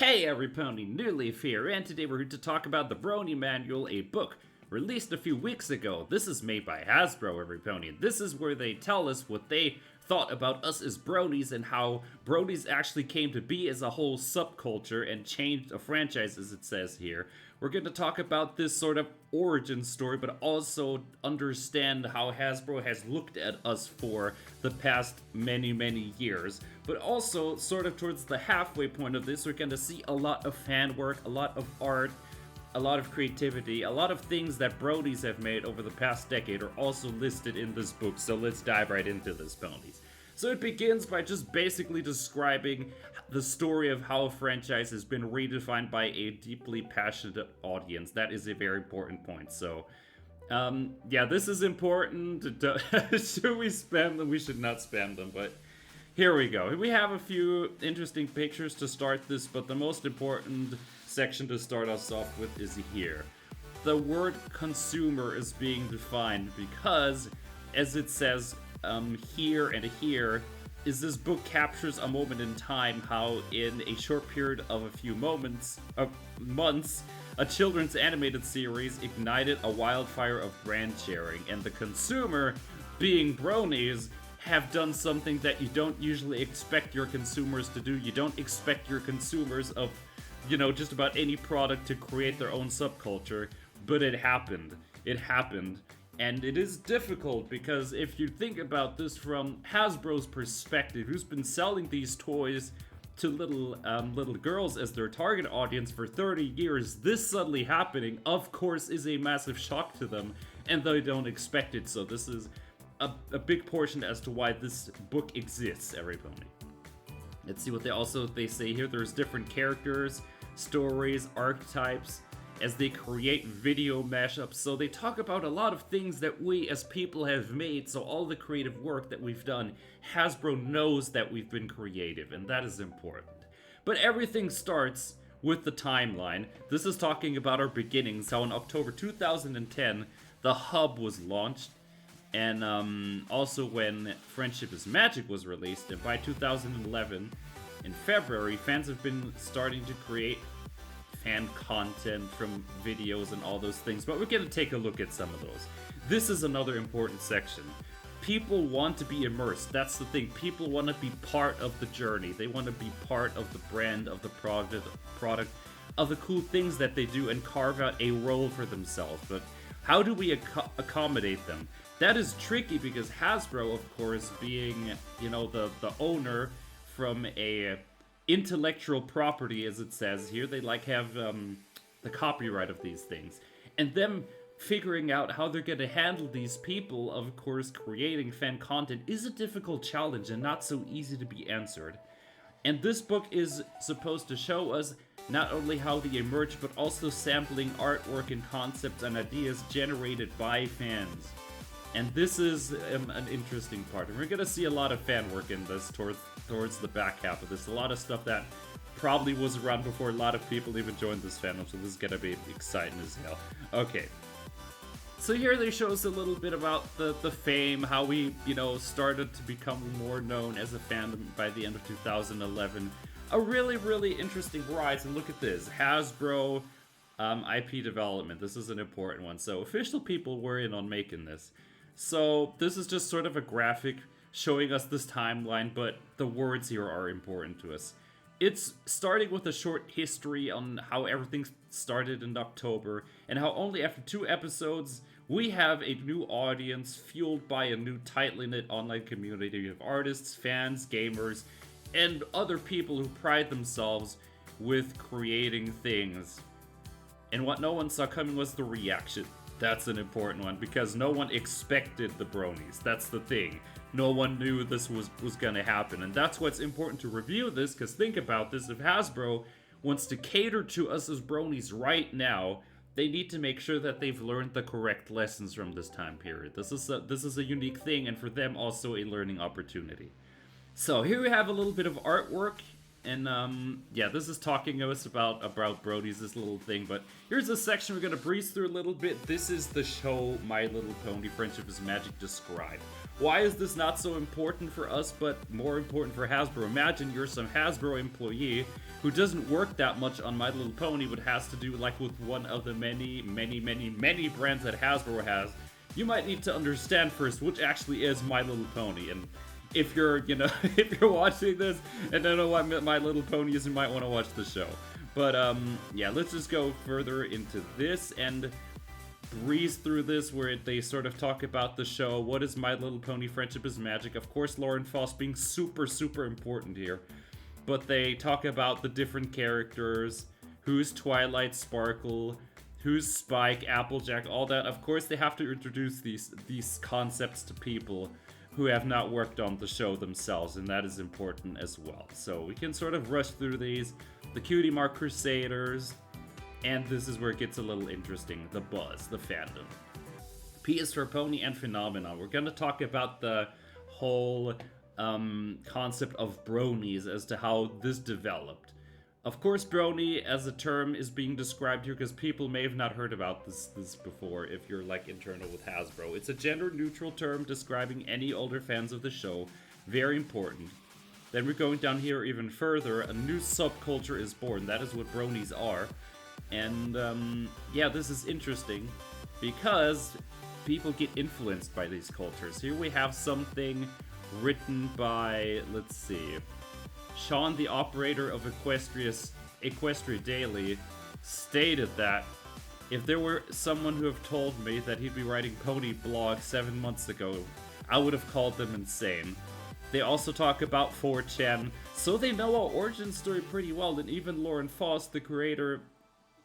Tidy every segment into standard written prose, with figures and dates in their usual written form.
Hey everybody, Newleaf here, and today we're here to talk about the Brony Manual, a book released a few weeks ago. This is made by HASBRO, everybody, and this is where they tell us what they thought about us as bronies and how bronies actually came to be as a whole subculture and changed a franchise, as it says here. We're going to talk about this sort of origin story, but also understand how Hasbro has looked at us for the past many years. But also, sort of towards the halfway point of this, we're going to see a lot of fan work, a lot of art, a lot of creativity, a lot of things that bronies have made over the past decade are also listed in this book, so let's dive right into this, ponies. So it begins by just basically describing the story of how a franchise has been redefined by a deeply passionate audience. That is a very important point, so yeah, this is important. Should we spam them? We should not spam them, but here we go. We have a few interesting pictures to start this, but the most important section to start us off with is here. The word consumer is being defined because, as it says here and here, is this book captures a moment in time how in a short period of a few months, a children's animated series ignited a wildfire of brand sharing, and the consumer, being bronies, have done something that you don't usually expect your consumers to do. You don't expect your consumers of, you know, just about any product to create their own subculture, but it happened. It happened. And it is difficult because if you think about this from Hasbro's perspective, who's been selling these toys to little girls as their target audience for 30 years, this suddenly happening, of course, is a massive shock to them, and they don't expect it. So this is a big portion as to why this book exists, everybody. Let's see what they say here. There's different characters, stories, archetypes, as they create video mashups. So they talk about a lot of things that we as people have made, so all the creative work that we've done, Hasbro knows that we've been creative, and that is important. But everything starts with the timeline. This is talking about our beginnings, how in October 2010, the Hub was launched, and also when Friendship is Magic was released, and by 2011, in February, fans have been starting to create fan content from videos and all those things, but we're gonna take a look at some of those. This is another important section. People want to be immersed. That's the thing. People want to be part of the journey. They want to be part of the brand, of the product, of the cool things that they do, and carve out a role for themselves. But how do we accommodate them? That is tricky because Hasbro, of course, being, you know, the owner from a intellectual property, as it says here, they have the copyright of these things, and them figuring out how they're going to handle these people, of course, creating fan content is a difficult challenge and not so easy to be answered. And this book is supposed to show us not only how they emerge, but also sampling artwork and concepts and ideas generated by fans. And this is an interesting part. And we're going to see a lot of fan work in this towards the back half of this. A lot of stuff that probably was around before a lot of people even joined this fandom. So this is going to be exciting as hell. Okay. So here they show us a little bit about the fame, how we, you know, started to become more known as a fandom by the end of 2011. A really interesting rise. And look at this. Hasbro IP development. This is an important one. So official people were in on making this. So this is just sort of a graphic showing us this timeline, but the words here are important to us. It's starting with a short history on how everything started in October, and how only after 2 episodes, we have a new audience fueled by a new tightly knit online community of artists, fans, gamers, and other people who pride themselves with creating things. And what no one saw coming was the reaction. That's an important one, because no one expected the bronies. That's the thing. No one knew this was gonna happen, and that's what's important to review this, because think about this. If Hasbro wants to cater to us as bronies right now, they need to make sure that they've learned the correct lessons from this time period. This is a unique thing, and for them also a learning opportunity. So here we have a little bit of artwork. And, yeah, this is talking to us about bronies, this little thing, but here's a section we're gonna breeze through a little bit. This is the show My Little Pony Friendship is Magic described. Why is this not so important for us, but more important for Hasbro? Imagine you're some Hasbro employee who doesn't work that much on My Little Pony, but has to do like with one of the many brands that Hasbro has, you might need to understand first which actually is My Little Pony. And if you're, if you're watching this and don't know what My Little Pony is, you might want to watch the show. But yeah, let's just go further into this and breeze through this, where they sort of talk about the show. What is My Little Pony? Friendship is Magic. Of course, Lauren Foss being super important here. But they talk about the different characters, who's Twilight Sparkle, who's Spike, Applejack, all that. Of course, they have to introduce these concepts to people who have not worked on the show themselves, and that is important as well. So we can sort of rush through these. The Cutie Mark Crusaders, and this is where it gets a little interesting. The buzz, the fandom. P is for Pony and Phenomenon. We're going to talk about the whole concept of bronies as to how this developed. Of course, brony as a term is being described here because people may have not heard about this before if you're like internal with Hasbro. It's a gender-neutral term describing any older fans of the show. Very important. Then we're going down here even further. A new subculture is born. That is what bronies are. And yeah, this is interesting because people get influenced by these cultures. Here we have something written by, let's see, Sean, the operator of Equestria Daily, stated that if there were someone who have told me that he'd be writing pony blog 7 months ago, I would have called them insane. They also talk about 4chan, so they know our origin story pretty well, and even Lauren Foss, the creator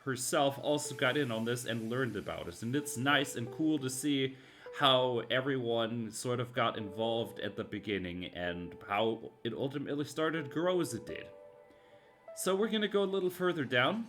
herself, also got in on this and learned about it. And it's nice and cool to see how everyone sort of got involved at the beginning and how it ultimately started to grow as it did. So we're gonna go a little further down.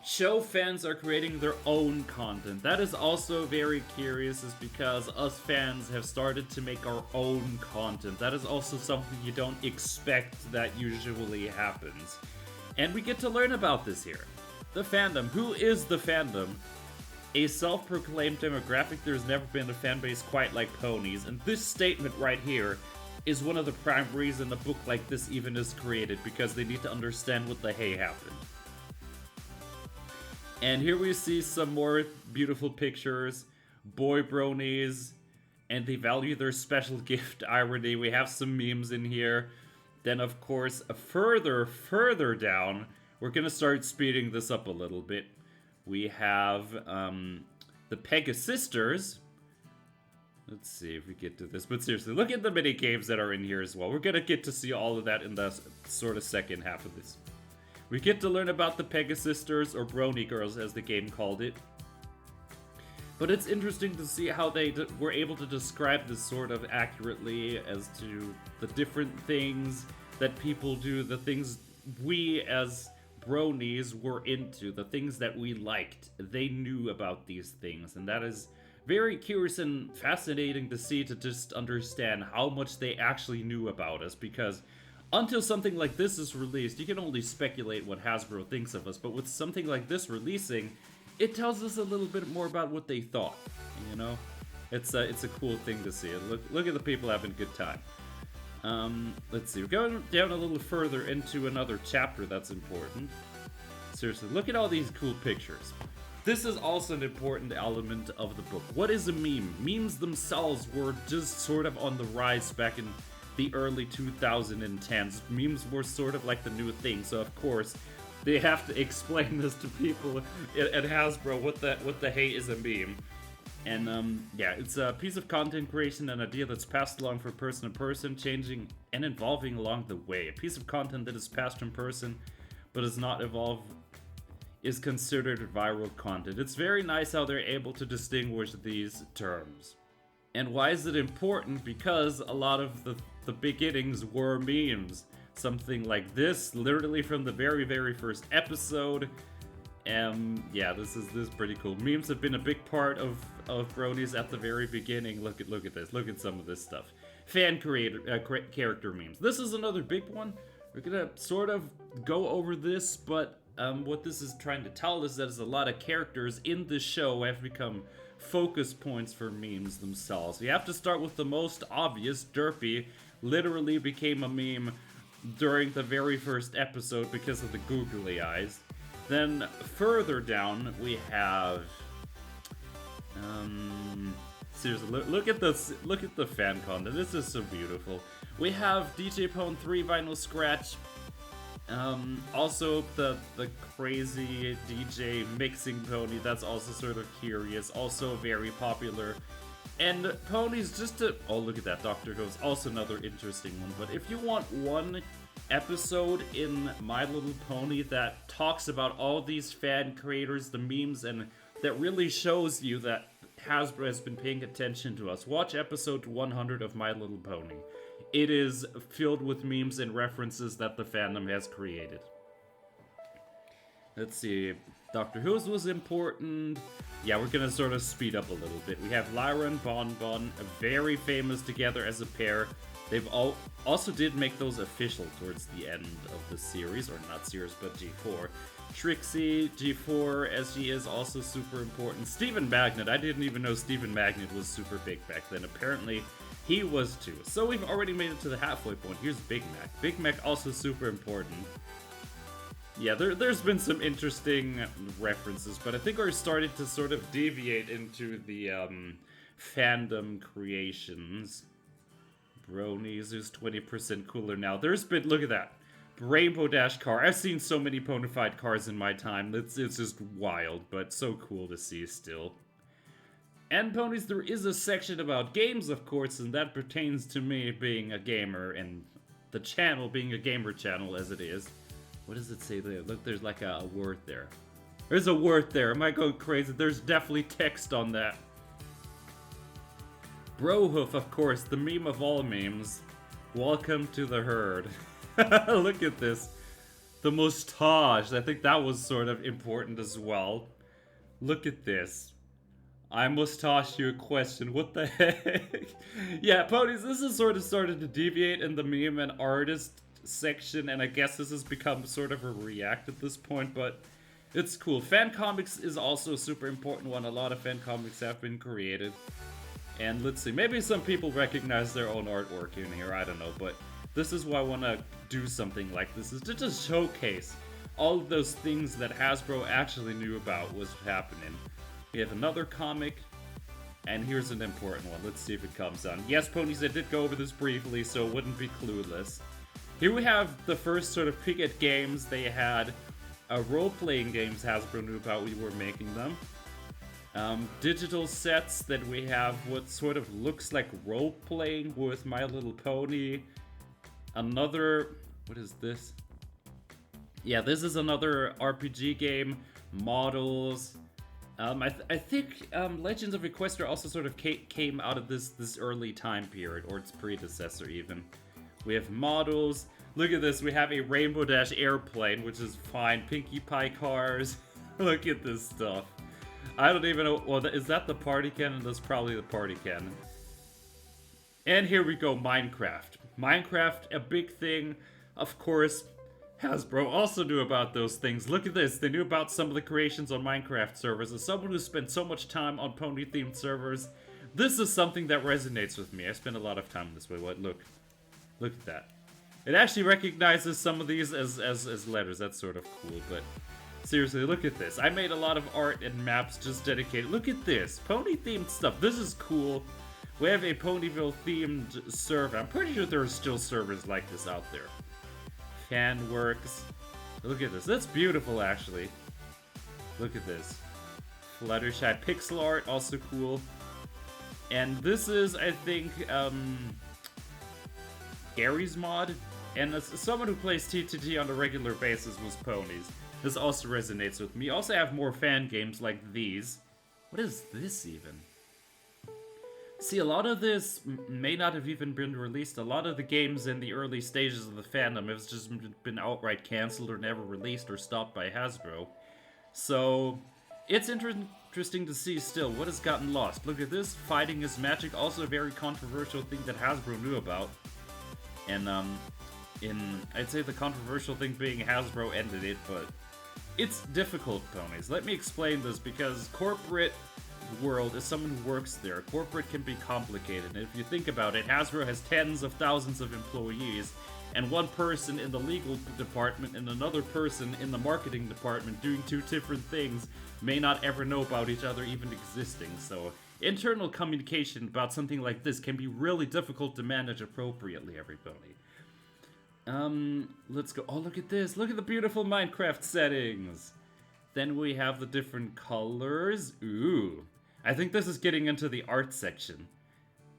Show fans are creating their own content. That is also very curious, is because us fans have started to make our own content. That is also something you don't expect that usually happens. And we get to learn about this here. The fandom. Who is the fandom? A self-proclaimed demographic. There's never been a fan base quite like ponies, and this statement right here is one of the prime reasons a book like this even is created, because they need to understand what the hey happened. And here we see some more beautiful pictures, boy bronies, and they value their special gift irony. We have some memes in here. Then of course, further down, we're gonna start speeding this up a little bit. We have the Pegasisters. Let's see if we get to this. But seriously, look at the mini games that are in here as well. We're going to get to see all of that in the sort of second half of this. We get to learn about the Pegasisters, or Brony Girls as the game called it. But it's interesting to see how they were able to describe this sort of accurately as to the different things that people do, the things we as bronies were into, the things that we liked. They knew about these things, and that is very curious and fascinating to see, to just understand how much they actually knew about us, because until something like this is released, you can only speculate what Hasbro thinks of us, but with something like this releasing, it tells us a little bit more about what they thought, you know? It's a cool thing to see. Look at the people having a good time. Let's see, we're going down a little further into another chapter that's important. Seriously, look at all these cool pictures. This is also an important element of the book. What is a meme? Memes themselves were just sort of on the rise back in the early 2010s. Memes were sort of like the new thing, so of course, they have to explain this to people at Hasbro, what the hey is a meme. And yeah, it's a piece of content creation, an idea that's passed along from person to person, changing and evolving along the way. A piece of content that is passed from person but does not evolve is considered viral content. It's very nice how they're able to distinguish these terms. And why is it important? Because a lot of the beginnings were memes. Something like this, literally from the very first episode. Yeah, this is pretty cool. Memes have been a big part of Bronies at the very beginning. Look at this. Look at some of this stuff. Fan character memes. This is another big one. We're gonna sort of go over this, but what this is trying to tell us is that there's a lot of characters in the show have become focus points for memes themselves. We have to start with the most obvious. Derpy literally became a meme during the very first episode because of the googly eyes. Then further down we have seriously, look at this, look at the fan content. This is so beautiful. We have DJ Pwn 3 vinyl scratch. Also the crazy DJ mixing pony, that's also sort of curious, also very popular. And ponies, just to, oh look at that, Dr. Who's also another interesting one. But if you want one episode in My Little Pony that talks about all these fan creators, the memes, and that really shows you that Hasbro has been paying attention to us, watch episode 100 of My Little Pony. It is filled with memes and references that the fandom has created. Let's see. Dr. Who's was important. Yeah, we're gonna sort of speed up a little bit. We have Lyra and Bon Bon, very famous together as a pair. They've also did make those official towards the end of the series, or not series, but G4. Trixie, G4, SG is also super important. Stephen Magnet, I didn't even know Stephen Magnet was super big back then. Apparently, he was too. So we've already made it to the halfway point. Here's Big Mac. Big Mac also super important. Yeah, there's been some interesting references, but I think we're starting to sort of deviate into the fandom creations. Bronies is 20% cooler now. There's been, look at that. Rainbow Dash car. I've seen so many Ponified cars in my time. It's just wild, but so cool to see still. And ponies, there is a section about games, of course, and that pertains to me being a gamer and the channel being a gamer channel as it is. What does it say there? Look, there's like a word there. There's a word there. Am I going crazy? There's definitely text on that. Brohoof, of course, the meme of all memes. Welcome to the herd. Look at this. The mustache. I think that was sort of important as well. Look at this. I must toss you a question. What the heck? Yeah, ponies, this has sort of started to deviate in the meme and artist section, and I guess this has become sort of a react at this point, but it's cool. Fan comics is also a super important one. A lot of fan comics have been created. And let's see, maybe some people recognize their own artwork in here, I don't know, but this is why I want to do something like this, is to just showcase all of those things that Hasbro actually knew about was happening. We have another comic, and here's an important one. Let's see if it comes on. Yes, ponies, I did go over this briefly, so it wouldn't be clueless. Here we have the first sort of peek at games. They had role-playing games Hasbro knew about, we were making them. Digital sets that we have what sort of looks like role-playing with My Little Pony. Another, what is this? Yeah, this is another RPG game. Models. I think Legends of Equestria also sort of came out of this early time period, or its predecessor even. We have models. Look at this, we have a Rainbow Dash airplane, which is fine. Pinkie Pie cars. Look at this stuff. I don't even know, well, is that the party cannon? That's probably the party cannon. And here we go, Minecraft. Minecraft, a big thing. Of course, Hasbro also knew about those things. Look at this, they knew about some of the creations on Minecraft servers. As someone who spent so much time on pony-themed servers, this is something that resonates with me. I spend a lot of time this way. What? Look at that. It actually recognizes some of these as letters. That's sort of cool, but seriously, look at this. I made a lot of art and maps just dedicated. Look at this. Pony-themed stuff. This is cool. We have a Ponyville-themed server. I'm pretty sure there are still servers like this out there. Fanworks. Look at this. That's beautiful, actually. Look at this. Fluttershy pixel art, also cool. And this is, I think, Gary's mod. And as someone who plays TTT on a regular basis with ponies, this also resonates with me. Also have more fan games like these. What is this even? See, a lot of this may not have even been released. A lot of the games in the early stages of the fandom have just been outright cancelled or never released or stopped by Hasbro. So, it's interesting to see still what has gotten lost. Look at this, Fighting is Magic, also a very controversial thing that Hasbro knew about. And, I'd say the controversial thing being Hasbro ended it, but it's difficult, ponies. Let me explain this, because corporate world, as someone who works there, corporate can be complicated. And if you think about it, Hasbro has tens of thousands of employees, and one person in the legal department and another person in the marketing department doing two different things may not ever know about each other even existing. So internal communication about something like this can be really difficult to manage appropriately, everybody. Let's go. Oh, look at this. Look at the beautiful Minecraft settings. Then we have the different colors. Ooh. I think this is getting into the art section.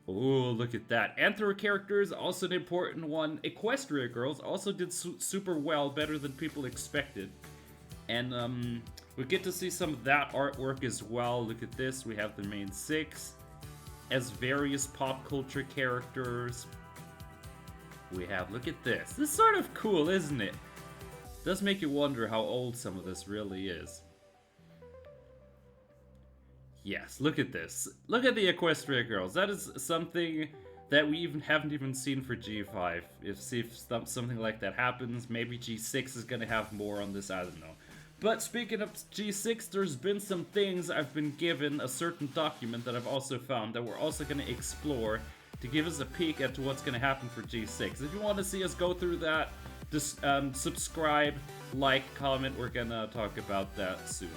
Oh, look at that. Anthro characters, also an important one. Equestria girls also did super well, better than people expected. And, we get to see some of that artwork as well. Look at this. We have the main 6 as various pop culture characters. We have, look at this. This is sort of cool, isn't it? Does make you wonder how old some of this really is. Yes, look at this. Look at the Equestria girls. That is something that we haven't even seen for G5. If something like that happens, maybe G6 is gonna have more on this, I don't know. But speaking of G6, there's been some things I've been given, a certain document that I've also found that we're also gonna explore to give us a peek at what's gonna happen for G6. If you want to see us go through that, just subscribe, like, comment, we're gonna talk about that sooner.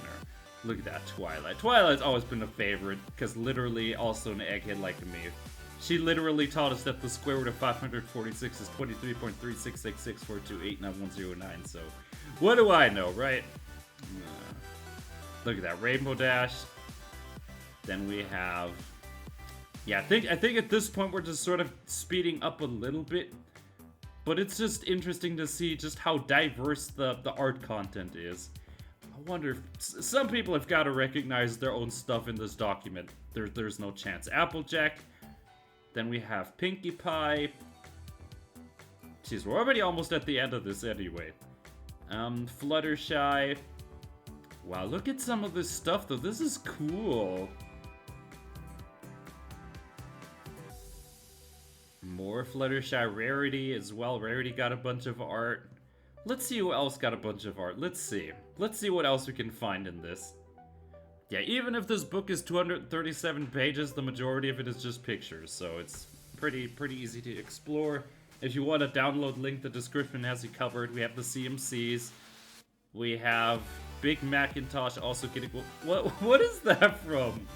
Look at that, Twilight. Twilight's always been a favorite, because literally also an egghead like me. She literally taught us that the square root of 546 is 23.366642891009, so what do I know, right? Look at that, Rainbow Dash. Then we have... Yeah, I think at this point we're just sort of speeding up a little bit. But it's just interesting to see just how diverse the art content is. I wonder if some people have got to recognize their own stuff in this document. There's no chance. Applejack. Then we have Pinkie Pie. Jeez, we're already almost at the end of this anyway. Fluttershy. Wow, look at some of this stuff though. This is cool. More Fluttershy. Rarity as well. Rarity got a bunch of art. Let's see who else got a bunch of art. Let's see. Let's see what else we can find in this. Yeah, even if this book is 237 pages, the majority of it is just pictures, so it's pretty easy to explore. If you want a download link, the description has you covered. We have the CMCs. We have Big Macintosh also getting... What is that from?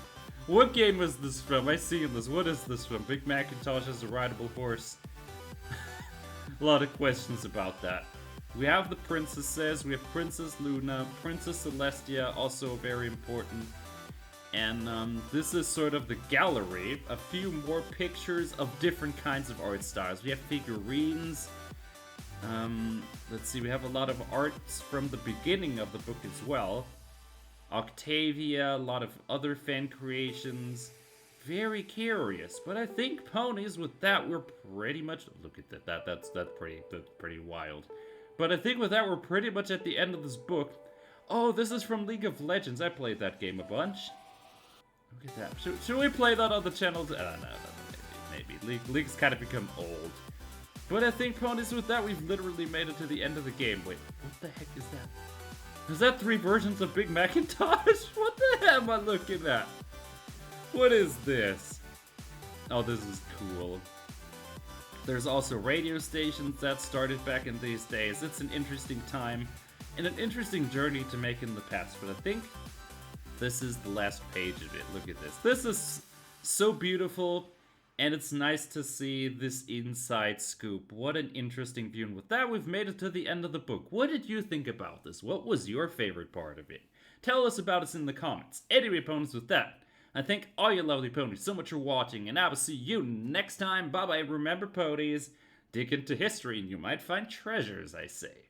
What game is this from? I see this. What is this from? Big Macintosh is a rideable horse. A lot of questions about that. We have the princesses. We have Princess Luna, Princess Celestia, also very important. And this is sort of the gallery. A few more pictures of different kinds of art styles. We have figurines. Let's see, we have a lot of arts from the beginning of the book as well. Octavia, a lot of other fan creations. Very curious, but I think Ponies, with that, we're pretty much... Look at that, that's pretty wild. But I think with that, we're pretty much at the end of this book. Oh, this is from League of Legends. I played that game a bunch. Look at that. Should we play that on the channel? No, maybe. League's kind of become old. But I think, Ponies, with that, we've literally made it to the end of the game. Wait, what the heck is that? Is that 3 versions of Big Macintosh? What the hell am I looking at? What is this? Oh, this is cool. There's also radio stations that started back in these days. It's an interesting time and an interesting journey to make in the past. But I think this is the last page of it. Look at this. This is so beautiful. And it's nice to see this inside scoop. What an interesting view. And with that, we've made it to the end of the book. What did you think about this? What was your favorite part of it? Tell us about it in the comments. Anyway, Ponies, with that, I thank all you lovely ponies so much for watching, and I will see you next time. Bye-bye. Remember, ponies, dig into history and you might find treasures, I say.